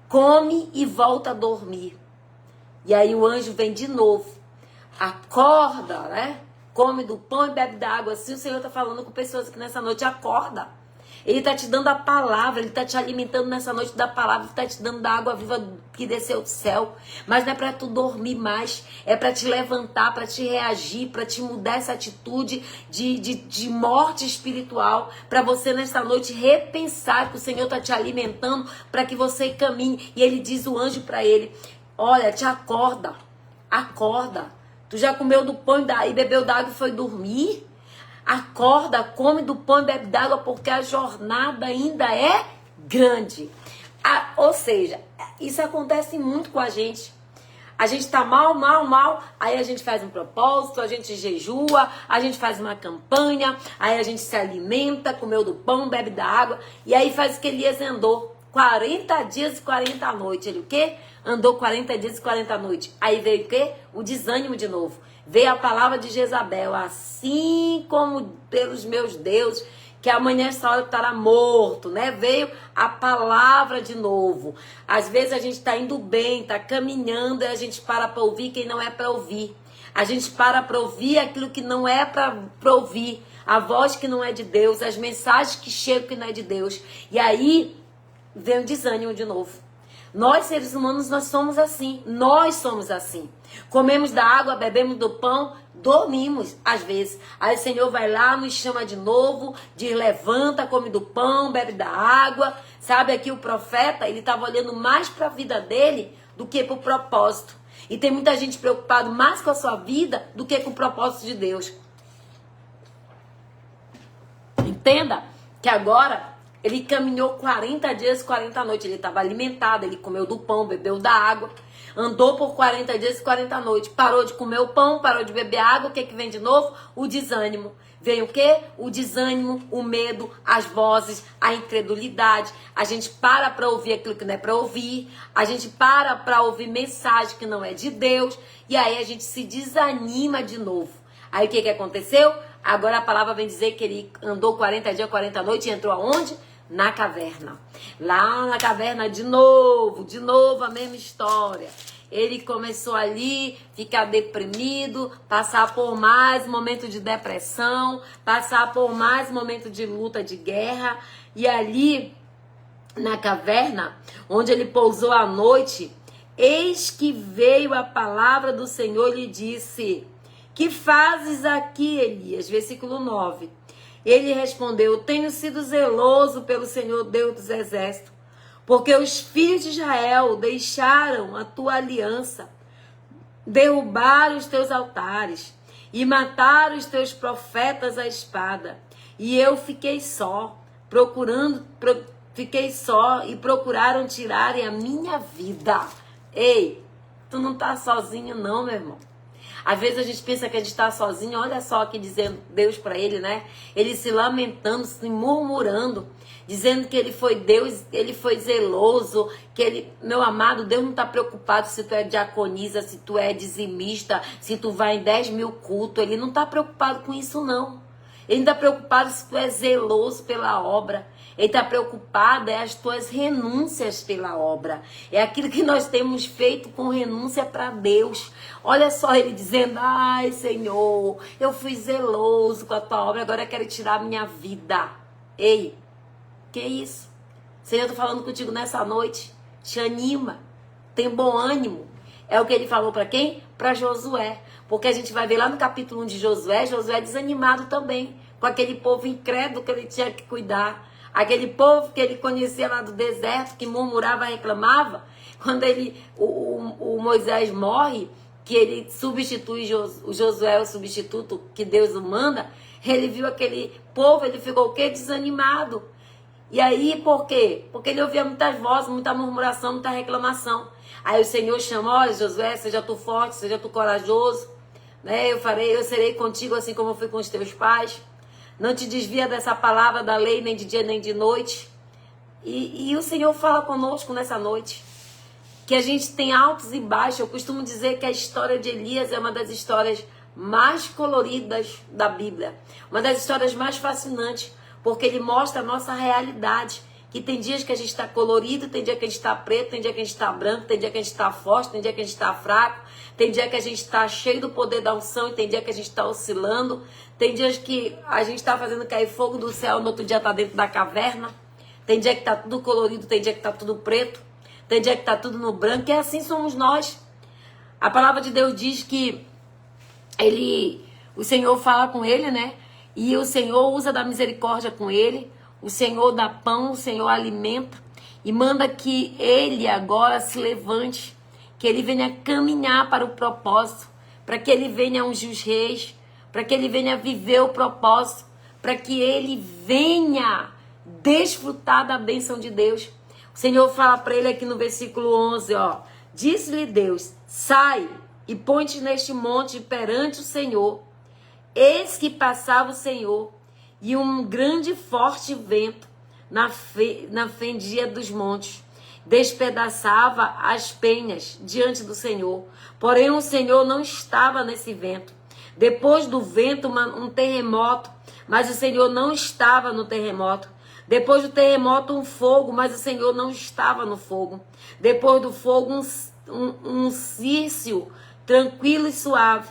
come e volta a dormir. E aí o anjo vem de novo, acorda, né? Come do pão e bebe da água. Assim o Senhor está falando com pessoas aqui nessa noite: acorda. Ele está te dando a palavra, ele está te alimentando nessa noite da palavra, ele está te dando da água viva que desceu do céu. Mas não é para tu dormir mais, é para te levantar, para te reagir, para te mudar essa atitude de morte espiritual, para você nessa noite repensar que o Senhor está te alimentando para que você caminhe. E ele diz, o anjo para ele: olha, te acorda, acorda. Tu já comeu do pão e bebeu da água e foi dormir? Acorda, come do pão e bebe d'água, porque a jornada ainda é grande. Ou seja, isso acontece muito com a gente. A gente tá mal, aí a gente faz um propósito, a gente jejua, a gente faz uma campanha, aí a gente se alimenta, comeu do pão, bebe da água, e aí faz o que Elias andou. 40 dias e 40 noites. Ele o quê? Andou 40 dias e 40 noites. Aí veio o quê? O desânimo de novo. Veio a palavra de Jezabel. Assim como pelos meus deuses, que amanhã essa hora estará morto, né? Veio a palavra de novo. Às vezes a gente está indo bem, está caminhando, e a gente para ouvir quem não é para ouvir. A gente para ouvir aquilo que não é para ouvir. A voz que não é de Deus, as mensagens que chegam que não é de Deus. E aí vem o desânimo de novo. Nós, seres humanos, nós somos assim. Nós somos assim. Comemos da água, bebemos do pão, dormimos às vezes. Aí o Senhor vai lá, nos chama de novo, diz levanta, come do pão, bebe da água. Sabe, aqui o profeta, ele estava olhando mais para a vida dele do que para o propósito. E tem muita gente preocupada mais com a sua vida do que com o propósito de Deus. Entenda que agora ele caminhou 40 dias e 40 noites. Ele estava alimentado, ele comeu do pão, bebeu da água. Andou por 40 dias e 40 noites. Parou de comer o pão, parou de beber água. O que vem de novo? O desânimo. Vem o quê? O desânimo, o medo, as vozes, a incredulidade. A gente para ouvir aquilo que não é para ouvir. A gente para ouvir mensagem que não é de Deus. E aí a gente se desanima de novo. Aí o que aconteceu? Agora a palavra vem dizer que ele andou 40 dias, 40 noites e entrou aonde? Na caverna. Lá na caverna de novo a mesma história. Ele começou ali, ficar deprimido, passar por mais momentos de depressão, passar por mais momentos de luta, de guerra. E ali, na caverna, onde ele pousou à noite, eis que veio a palavra do Senhor e lhe disse: que fazes aqui, Elias? Versículo 9. Ele respondeu: tenho sido zeloso pelo Senhor Deus dos exércitos, porque os filhos de Israel deixaram a tua aliança, derrubaram os teus altares e mataram os teus profetas à espada. E eu fiquei só e procuraram tirarem a minha vida. Ei, tu não tá sozinho não, meu irmão. Às vezes a gente pensa que a gente está sozinho, olha só aqui dizendo Deus para ele, né? Ele se lamentando, se murmurando, dizendo que ele foi Deus, ele foi zeloso, que ele, meu amado, Deus não está preocupado se tu é diaconisa, se tu é dizimista, se tu vai em 10 mil cultos, ele não está preocupado com isso não. Ele está preocupado se tu é zeloso pela obra. Ele está preocupado as tuas renúncias pela obra. É aquilo que nós temos feito com renúncia para Deus. Olha só ele dizendo: ai, Senhor, eu fui zeloso com a tua obra, agora eu quero tirar a minha vida. Ei, que isso? Senhor, eu estou falando contigo nessa noite. Te anima, tem bom ânimo. É o que ele falou para quem? Para Josué. Porque a gente vai ver lá no capítulo 1 de Josué, Josué desanimado também, com aquele povo incrédulo que ele tinha que cuidar. Aquele povo que ele conhecia lá do deserto, que murmurava, reclamava. Quando o Moisés morre, que ele substitui o Josué, o substituto que Deus o manda, ele viu aquele povo, ele ficou o quê? Desanimado. E aí, por quê? Porque ele ouvia muitas vozes, muita murmuração, muita reclamação. Aí o Senhor chamou: olha, Josué, seja tu forte, seja tu corajoso, né? Eu serei contigo assim como eu fui com os teus pais. Não te desvia dessa palavra da lei, nem de dia nem de noite. E o Senhor fala conosco nessa noite. Que a gente tem altos e baixos. Eu costumo dizer que a história de Elias é uma das histórias mais coloridas da Bíblia. Uma das histórias mais fascinantes. Porque ele mostra a nossa realidade. Que tem dias que a gente está colorido, tem dia que a gente está preto, tem dia que a gente está branco, tem dia que a gente está forte, tem dia que a gente está fraco, tem dia que a gente está cheio do poder da unção e tem dia que a gente está oscilando, tem dias que a gente está fazendo cair fogo do céu, no outro dia está dentro da caverna, tem dia que está tudo colorido, tem dia que está tudo preto, tem dia que está tudo no branco, e assim somos nós. A palavra de Deus diz que o Senhor fala com ele, né? E o Senhor usa da misericórdia com ele. O Senhor dá pão, o Senhor alimenta e manda que ele agora se levante, que ele venha caminhar para o propósito, para que ele venha ungir os reis, para que ele venha viver o propósito, para que ele venha desfrutar da bênção de Deus. O Senhor fala para ele aqui no versículo 11, ó: disse-lhe Deus: sai e põe-te neste monte perante o Senhor. Eis que passava o Senhor, e um grande e forte vento na fendia dos montes, despedaçava as penhas diante do Senhor. Porém, o Senhor não estava nesse vento. Depois do vento, um terremoto, mas o Senhor não estava no terremoto. Depois do terremoto, um fogo, mas o Senhor não estava no fogo. Depois do fogo, um círcio tranquilo e suave.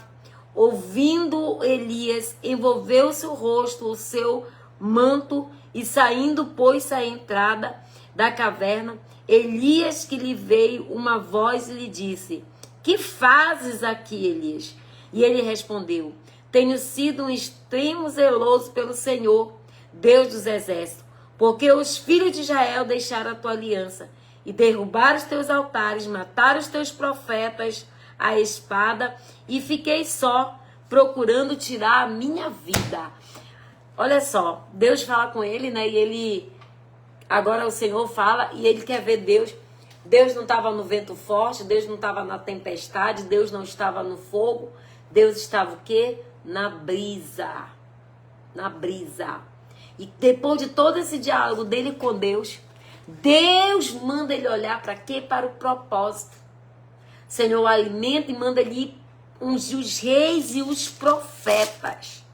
Ouvindo Elias, envolveu-se o rosto, o seu manto, e saindo, pôs-se à entrada da caverna. Elias, que lhe veio uma voz e lhe disse: que fazes aqui, Elias? E ele respondeu: tenho sido um extremo zeloso pelo Senhor, Deus dos exércitos, porque os filhos de Israel deixaram a tua aliança e derrubaram os teus altares, mataram os teus profetas à espada, e fiquei só, procurando tirar a minha vida. Olha só, Deus fala com ele, né? E ele, agora o Senhor fala, e ele quer ver Deus. Deus não estava no vento forte, Deus não estava na tempestade, Deus não estava no fogo. Deus estava o quê? Na brisa. Na brisa. E depois de todo esse diálogo dele com Deus, Deus manda ele olhar para quê? Para o propósito. Senhor alimenta e manda ele ungir os reis e os profetas.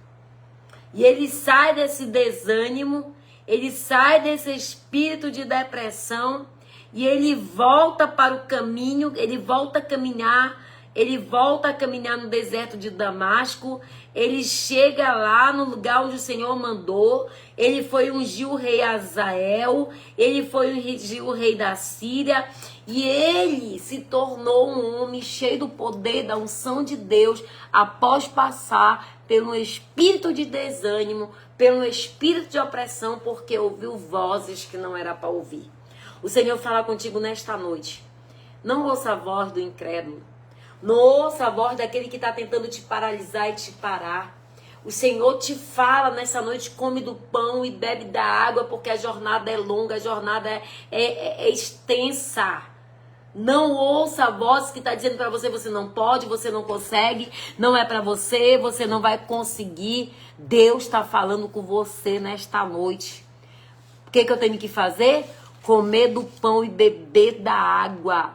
E ele sai desse desânimo, ele sai desse espírito de depressão e ele volta para o caminho, ele volta a caminhar no deserto de Damasco. Ele chega lá no lugar onde o Senhor mandou. Ele foi ungir o rei Azael, ele foi ungir o rei da Síria, e ele se tornou um homem cheio do poder, da unção de Deus, após passar pelo espírito de desânimo, pelo espírito de opressão, porque ouviu vozes que não era para ouvir. O Senhor fala contigo nesta noite. Não ouça a voz do incrédulo. Não ouça a voz daquele que está tentando te paralisar e te parar. O Senhor te fala nessa noite: come do pão e bebe da água, porque a jornada é longa, a jornada é extensa. Não ouça a voz que está dizendo para você: você não pode, você não consegue, não é para você, você não vai conseguir. Deus está falando com você nesta noite. O que eu tenho que fazer? Comer do pão e beber da água.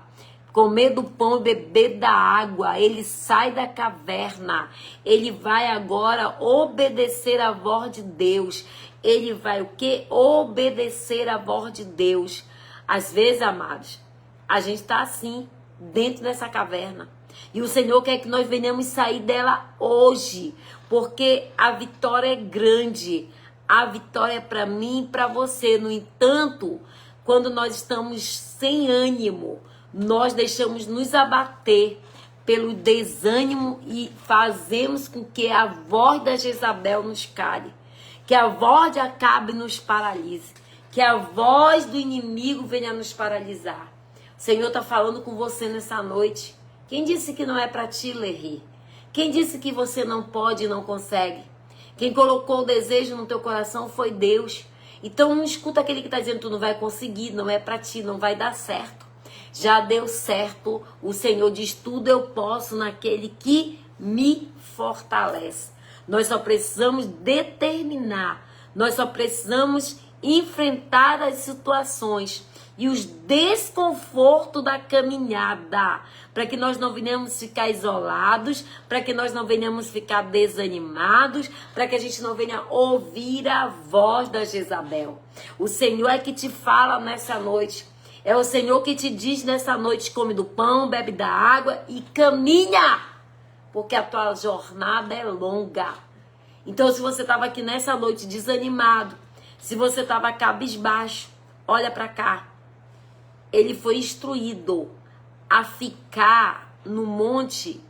Comer do pão e beber da água. Ele sai da caverna. Ele vai agora obedecer a voz de Deus. Ele vai o quê? Obedecer a voz de Deus. Às vezes, amados, a gente está assim, dentro dessa caverna. E o Senhor quer que nós venhamos sair dela hoje. Porque a vitória é grande. A vitória é para mim e para você. No entanto, quando nós estamos sem ânimo, nós deixamos nos abater pelo desânimo e fazemos com que a voz da Jezabel nos cale, que a voz de Acabe nos paralise, que a voz do inimigo venha nos paralisar. O Senhor está falando com você nessa noite. Quem disse que não é para ti, Lerri? Quem disse que você não pode e não consegue? Quem colocou o desejo no teu coração foi Deus. Então não escuta aquele que está dizendo: tu não vai conseguir, não é para ti, não vai dar certo. Já deu certo. O Senhor diz: tudo eu posso naquele que me fortalece. Nós só precisamos determinar, nós só precisamos enfrentar as situações e os desconfortos da caminhada, para que nós não venhamos ficar isolados, para que nós não venhamos ficar desanimados, para que a gente não venha ouvir a voz da Jezabel. O Senhor é que te fala nessa noite. É o Senhor que te diz nessa noite: come do pão, bebe da água e caminha, porque a tua jornada é longa. Então, se você estava aqui nessa noite desanimado, se você estava cabisbaixo, olha para cá. Ele foi instruído a ficar no monte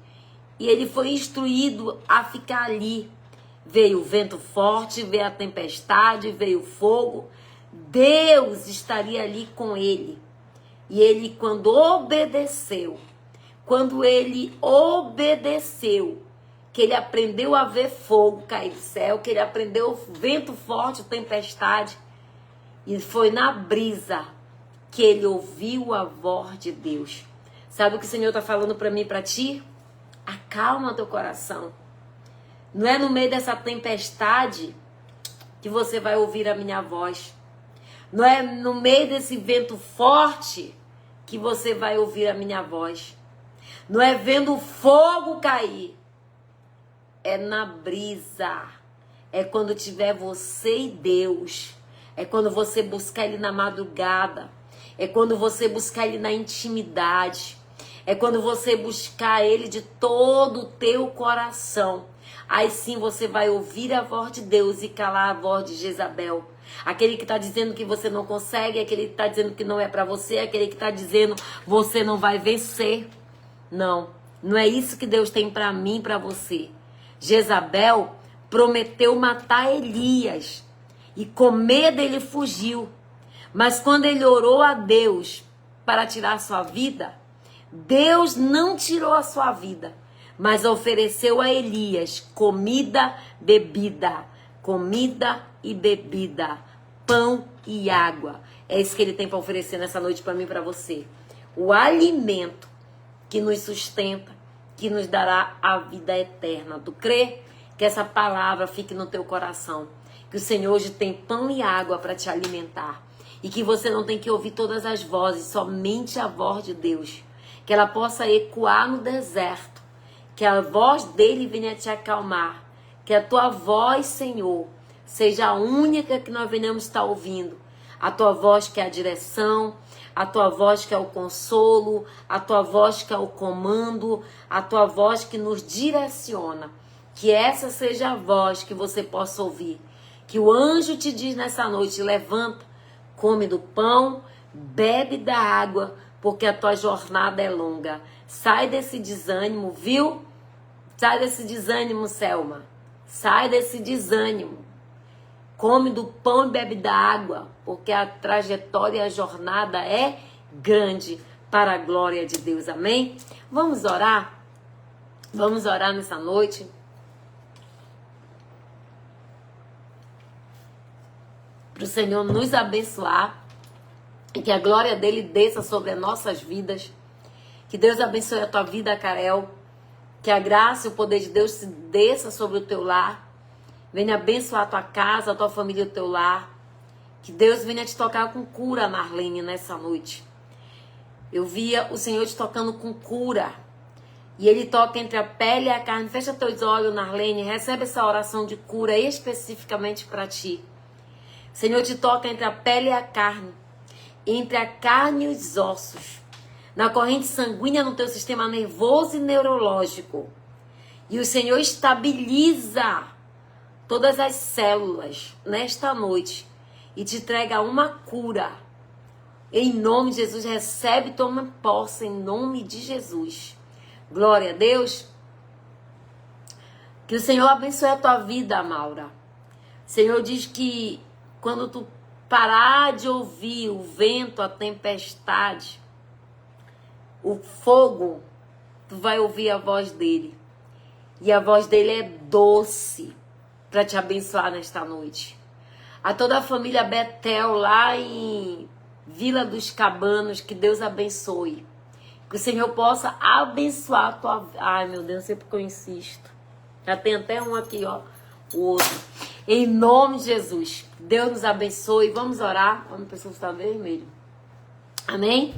e ele foi instruído a ficar ali. Veio o vento forte, veio a tempestade, veio o fogo. Deus estaria ali com ele. E ele, quando ele obedeceu, que ele aprendeu a ver fogo cair do céu, que ele aprendeu o vento forte, tempestade, e foi na brisa que ele ouviu a voz de Deus. Sabe o que o Senhor está falando para mim e para ti? Acalma teu coração. Não é no meio dessa tempestade que você vai ouvir a minha voz. Não é no meio desse vento forte que você vai ouvir a minha voz. Não é vendo o fogo cair. É na brisa. É quando tiver você e Deus. É quando você buscar Ele na madrugada. É quando você buscar Ele na intimidade. É quando você buscar Ele de todo o teu coração. Aí sim você vai ouvir a voz de Deus e calar a voz de Jezabel. Aquele que está dizendo que você não consegue, aquele que está dizendo que não é para você, aquele que está dizendo você não vai vencer. Não, não é isso que Deus tem para mim, para você. Jezabel prometeu matar Elias e com medo ele fugiu. Mas quando ele orou a Deus para tirar sua vida, Deus não tirou a sua vida, mas ofereceu a Elias comida, bebida, comida e bebida, pão e água. É isso que ele tem para oferecer nessa noite para mim e para você. O alimento que nos sustenta, que nos dará a vida eterna. Tu crê? Que essa palavra fique no teu coração. Que o Senhor hoje tem pão e água para te alimentar. E que você não tem que ouvir todas as vozes, somente a voz de Deus. Que ela possa ecoar no deserto. Que a voz dele venha te acalmar. Que a tua voz, Senhor, seja a única que nós venhamos estar ouvindo. A tua voz que é a direção, a tua voz que é o consolo, a tua voz que é o comando, a tua voz que nos direciona. Que essa seja a voz que você possa ouvir. Que o anjo te diz nessa noite, levanta, come do pão, bebe da água, porque a tua jornada é longa. Sai desse desânimo, viu? Sai desse desânimo, Selma. Sai desse desânimo. Come do pão e bebe da água, porque a trajetória e a jornada é grande para a glória de Deus. Amém? Vamos orar? Vamos orar nessa noite? Para o Senhor nos abençoar e que a glória dele desça sobre as nossas vidas. Que Deus abençoe a tua vida, Karel. Que a graça e o poder de Deus se desça sobre o teu lar. Venha abençoar a tua casa, a tua família e o teu lar. Que Deus venha te tocar com cura, Marlene, nessa noite. Eu via o Senhor te tocando com cura. E Ele toca entre a pele e a carne. Fecha teus olhos, Marlene. Recebe essa oração de cura especificamente para ti. O Senhor te toca entre a pele e a carne. Entre a carne e os ossos. Na corrente sanguínea no teu sistema nervoso e neurológico. E o Senhor estabiliza todas as células nesta noite e te entrega uma cura. Em nome de Jesus, recebe, toma posse em nome de Jesus. Glória a Deus. Que o Senhor abençoe a tua vida, Maura. O Senhor diz que quando tu parar de ouvir o vento, a tempestade, o fogo, tu vai ouvir a voz dele. E a voz dele é doce para te abençoar nesta noite. A toda a família Betel lá em Vila dos Cabanos, que Deus abençoe. Que o Senhor possa abençoar a tua vida. Ai, meu Deus, sempre que eu insisto. Já tem até um aqui, ó. O outro. Em nome de Jesus. Deus nos abençoe. Vamos orar. A minha pessoa está vermelho. Amém?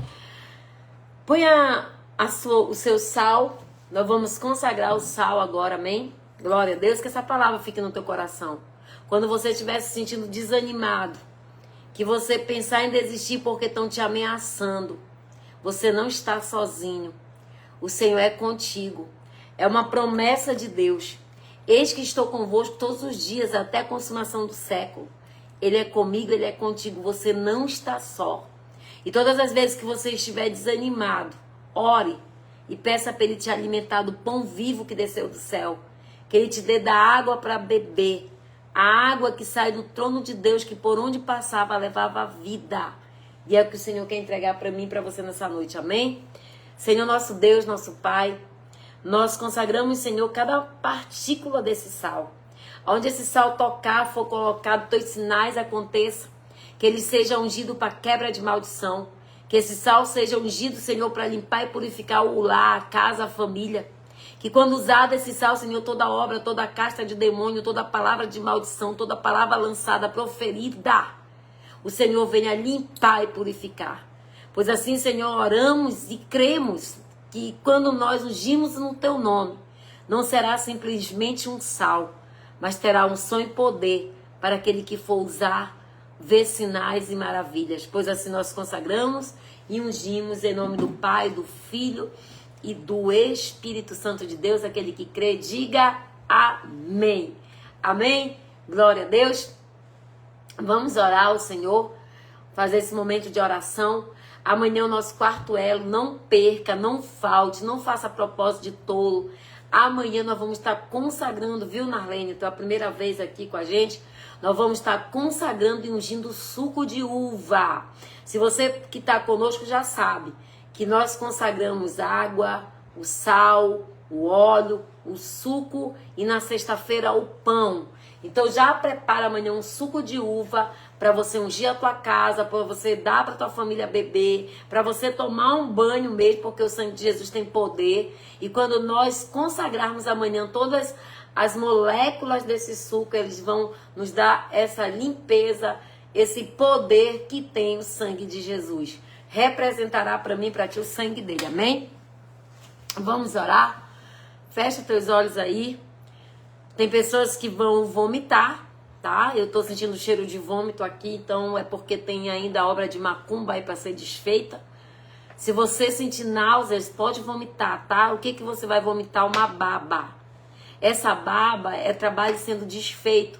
Ponha o seu sal. Nós vamos consagrar o sal agora, amém? Glória a Deus, que essa palavra fique no teu coração. Quando você estiver se sentindo desanimado, que você pensar em desistir porque estão te ameaçando, você não está sozinho. O Senhor é contigo. É uma promessa de Deus. Eis que estou convosco todos os dias, até a consumação do século. Ele é comigo, Ele é contigo. Você não está só. E todas as vezes que você estiver desanimado, ore e peça para Ele te alimentar do pão vivo que desceu do céu. Que Ele te dê da água para beber. A água que sai do trono de Deus, que por onde passava levava a vida. E é o que o Senhor quer entregar para mim e para você nessa noite. Amém? Senhor nosso Deus, nosso Pai, nós consagramos, Senhor, cada partícula desse sal. Onde esse sal tocar, for colocado, teus sinais aconteçam. Que ele seja ungido para quebra de maldição. Que esse sal seja ungido, Senhor, para limpar e purificar o lar, a casa, a família. Que quando usado esse sal, Senhor, toda obra, toda casta de demônio, toda palavra de maldição, toda palavra lançada, proferida, o Senhor venha limpar e purificar. Pois assim, Senhor, oramos e cremos que quando nós ungimos no Teu nome, não será simplesmente um sal, mas terá unção e poder para aquele que for usar, ver sinais e maravilhas. Pois assim nós consagramos e ungimos em nome do Pai, do Filho e do Espírito Santo de Deus. Aquele que crê, diga amém. Amém? Glória a Deus. Vamos orar ao Senhor, fazer esse momento de oração. Amanhã é o nosso quarto elo. Não perca, não falte, não faça propósito de tolo. Amanhã nós vamos estar consagrando, viu, Narlene? Tu é a primeira vez aqui com a gente. Nós vamos estar consagrando e ungindo suco de uva. Se você que está conosco já sabe que nós consagramos água, o sal, o óleo, o suco e na sexta-feira o pão. Então já prepara amanhã um suco de uva para você ungir a tua casa, para você dar para tua família beber, para você tomar um banho mesmo, porque o sangue de Jesus tem poder. E quando nós consagrarmos amanhã todas as moléculas desse suco, eles vão nos dar essa limpeza, esse poder que tem o sangue de Jesus. Representará para mim e para ti o sangue dele, amém? Vamos orar? Fecha teus olhos aí. Tem pessoas que vão vomitar, tá? Eu tô sentindo cheiro de vômito aqui, então é porque tem ainda a obra de macumba aí para ser desfeita. Se você sentir náuseas, pode vomitar, tá? O que que você vai vomitar? Uma baba. Essa baba é trabalho sendo desfeito.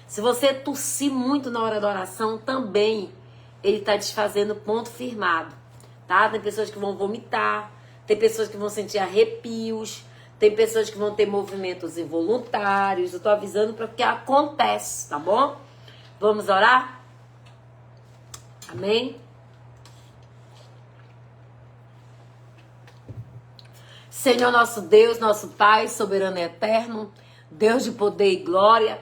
Se você tossir muito na hora da oração, também ele tá desfazendo, ponto firmado, tá? Tem pessoas que vão vomitar, tem pessoas que vão sentir arrepios, tem pessoas que vão ter movimentos involuntários. Eu tô avisando para que acontece, tá bom? Vamos orar? Amém? Senhor nosso Deus, nosso Pai, soberano e eterno, Deus de poder e glória.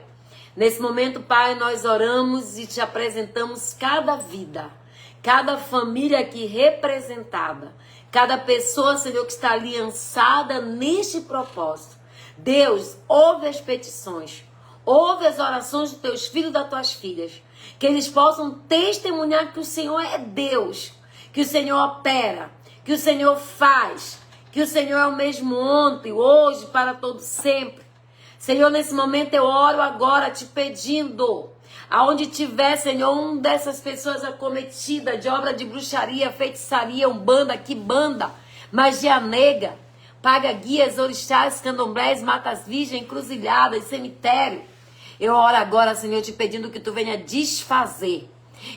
Nesse momento, Pai, nós oramos e te apresentamos cada vida, cada família aqui representada, cada pessoa, Senhor, que está aliançada neste propósito. Deus, ouve as petições, ouve as orações dos teus filhos e das tuas filhas, que eles possam testemunhar que o Senhor é Deus, que o Senhor opera, que o Senhor faz, que o Senhor é o mesmo ontem, hoje, para todo sempre. Senhor, nesse momento eu oro agora te pedindo, aonde tiver, Senhor, um dessas pessoas acometida de obra de bruxaria, feitiçaria, umbanda, quibanda, magia negra, paga guias, orixás, candomblés, matas virgens, encruzilhadas, cemitério. Eu oro agora, Senhor, te pedindo que tu venha desfazer,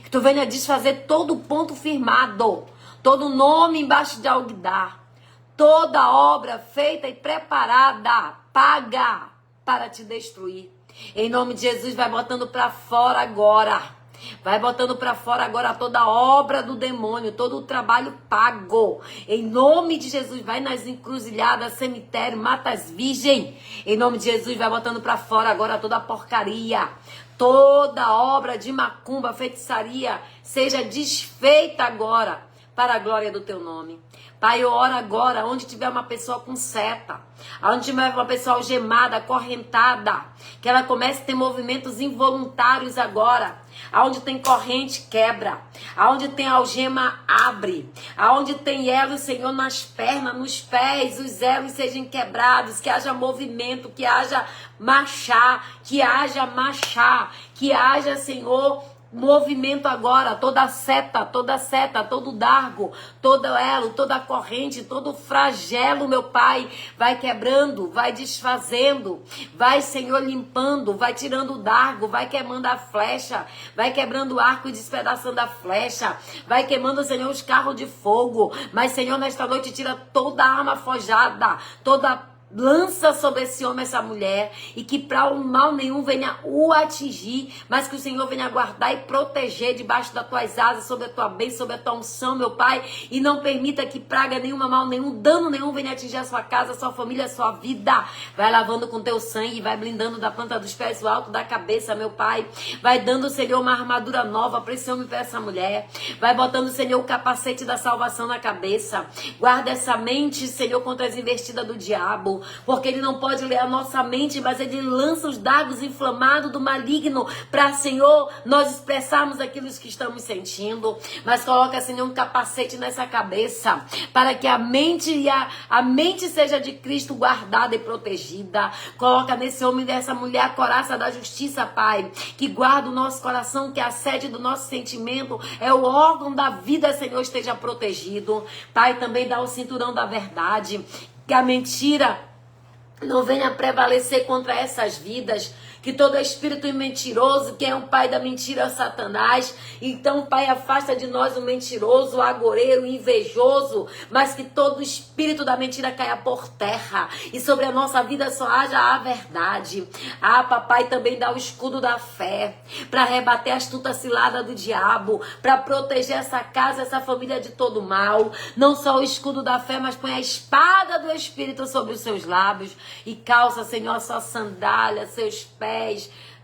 que tu venha desfazer todo ponto firmado, todo nome embaixo de alguidar, toda obra feita e preparada, paga para te destruir. Em nome de Jesus, vai botando para fora agora. Vai botando para fora agora toda obra do demônio, todo o trabalho pago. Em nome de Jesus, vai nas encruzilhadas, cemitério, matas virgem. Em nome de Jesus, vai botando para fora agora toda a porcaria. Toda obra de macumba, feitiçaria, seja desfeita agora para a glória do teu nome. Pai, eu oro agora, onde tiver uma pessoa com seta, onde tiver uma pessoa algemada, acorrentada, que ela comece a ter movimentos involuntários agora. Aonde tem corrente, quebra. Aonde tem algema, abre. Aonde tem elos, Senhor, nas pernas, nos pés, os elos sejam quebrados, que haja movimento, que haja marchar, que haja, Senhor, movimento agora, toda seta, todo dardo, todo elo, toda corrente, todo flagelo, meu Pai, vai quebrando, vai desfazendo, vai, Senhor, limpando, vai tirando o dardo, vai queimando a flecha, vai quebrando o arco e despedaçando a flecha, vai queimando, Senhor, os carros de fogo, mas, Senhor, nesta noite tira toda a arma forjada, toda lança sobre esse homem, essa mulher, e que para o mal nenhum venha o atingir, mas que o Senhor venha guardar e proteger debaixo das tuas asas, sobre a tua bênção, sobre a tua unção, meu Pai, e não permita que praga nenhuma, mal nenhum, dano nenhum venha atingir a sua casa, a sua família, a sua vida. Vai lavando com teu sangue, vai blindando da planta dos pés, o alto da cabeça, meu Pai, vai dando, Senhor, uma armadura nova para esse homem e para essa mulher, vai botando, Senhor, o capacete da salvação na cabeça, guarda essa mente, Senhor, contra as investidas do diabo. mentiroso, porque ele não pode ler a nossa mente, mas ele lança os dardos inflamados do maligno para, Senhor, nós expressarmos aquilo que estamos sentindo. Mas coloca, Senhor, um capacete nessa cabeça, para que a mente seja de Cristo guardada e protegida. Coloca nesse homem e nessa mulher a coraça da justiça, Pai, que guarda o nosso coração, que a sede do nosso sentimento é o órgão da vida, Senhor, esteja protegido. Pai, também dá o cinturão da verdade, que a mentira não venha prevalecer contra essas vidas, que todo espírito mentiroso, quem é o pai da mentira é Satanás. Então, Pai, afasta de nós o mentiroso, o agoreiro, o invejoso, mas que todo espírito da mentira caia por terra e sobre a nossa vida só haja a verdade. Papai, também dá o escudo da fé para rebater a astuta cilada do diabo, para proteger essa casa, essa família de todo mal. Não só o escudo da fé, mas põe a espada do Espírito sobre os seus lábios e calça, Senhor, a sua sandália, seus pés.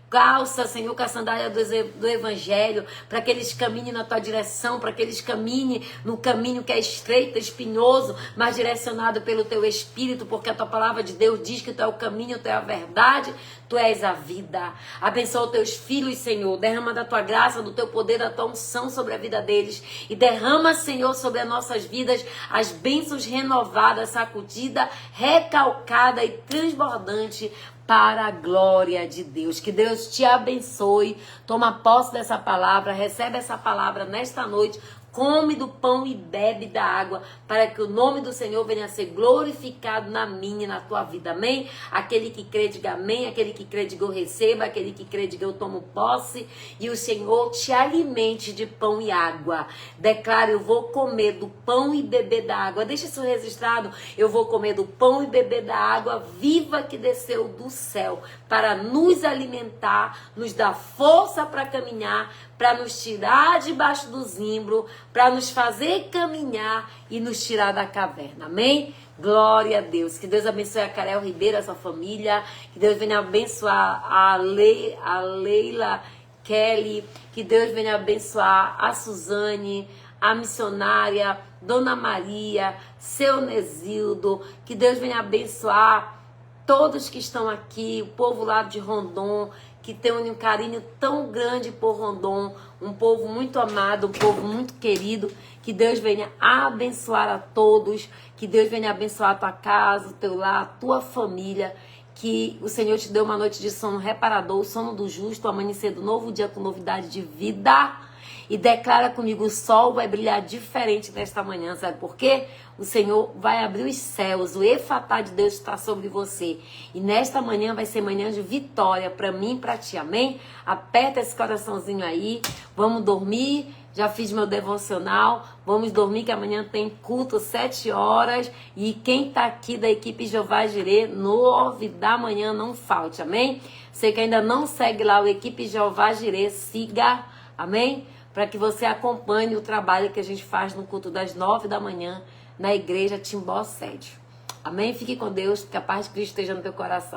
Calça, Senhor, com a sandália do Evangelho, para que eles caminhem na tua direção, para que eles caminhem no caminho que é estreito, espinhoso, mas direcionado pelo teu Espírito, porque a tua palavra de Deus diz que tu é o caminho, tu é a verdade, tu és a vida. Abençoa os teus filhos, Senhor, derrama da tua graça, do teu poder, da tua unção sobre a vida deles, e derrama, Senhor, sobre as nossas vidas as bênçãos renovadas, sacudida, recalcada e transbordante, para a glória de Deus. Que Deus te abençoe. Toma posse dessa palavra, recebe essa palavra nesta noite. Come do pão e bebe da água, para que o nome do Senhor venha a ser glorificado na minha e na tua vida. Amém? Aquele que crê, diga amém. Aquele que crê, diga eu recebo. Aquele que crê, diga eu tomo posse. E o Senhor te alimente de pão e água. Declare, eu vou comer do pão e beber da água. Deixa isso registrado. Eu vou comer do pão e beber da água viva que desceu do céu, para nos alimentar, nos dar força para caminhar, para nos tirar debaixo do zimbro, para nos fazer caminhar e nos tirar da caverna. Amém? Glória a Deus. Que Deus abençoe a Carel Ribeiro, a sua família. Que Deus venha abençoar a Leila Kelly. Que Deus venha abençoar a Suzane, a missionária, Dona Maria, seu Nesildo. Que Deus venha abençoar todos que estão aqui, o povo lá de Rondon, que tem um carinho tão grande por Rondon, um povo muito amado, um povo muito querido. Que Deus venha abençoar a todos, que Deus venha abençoar a tua casa, o teu lar, a tua família, que o Senhor te dê uma noite de sono reparador, o sono do justo, o amanhecer do novo dia com novidade de vida. E declara comigo, o sol vai brilhar diferente nesta manhã, sabe por quê? O Senhor vai abrir os céus, o efatá de Deus está sobre você. E nesta manhã vai ser manhã de vitória para mim e para ti, amém? Aperta esse coraçãozinho aí, vamos dormir, já fiz meu devocional, vamos dormir que amanhã tem culto 7 horas. E quem tá aqui da equipe Jeová Jireh, 9 da manhã, não falte, amém? Você que ainda não segue lá o equipe Jeová Jireh, siga, amém? Para que você acompanhe o trabalho que a gente faz no culto das 9 da manhã na igreja Timbó Sede. Amém? Fique com Deus, que a paz de Cristo esteja no teu coração.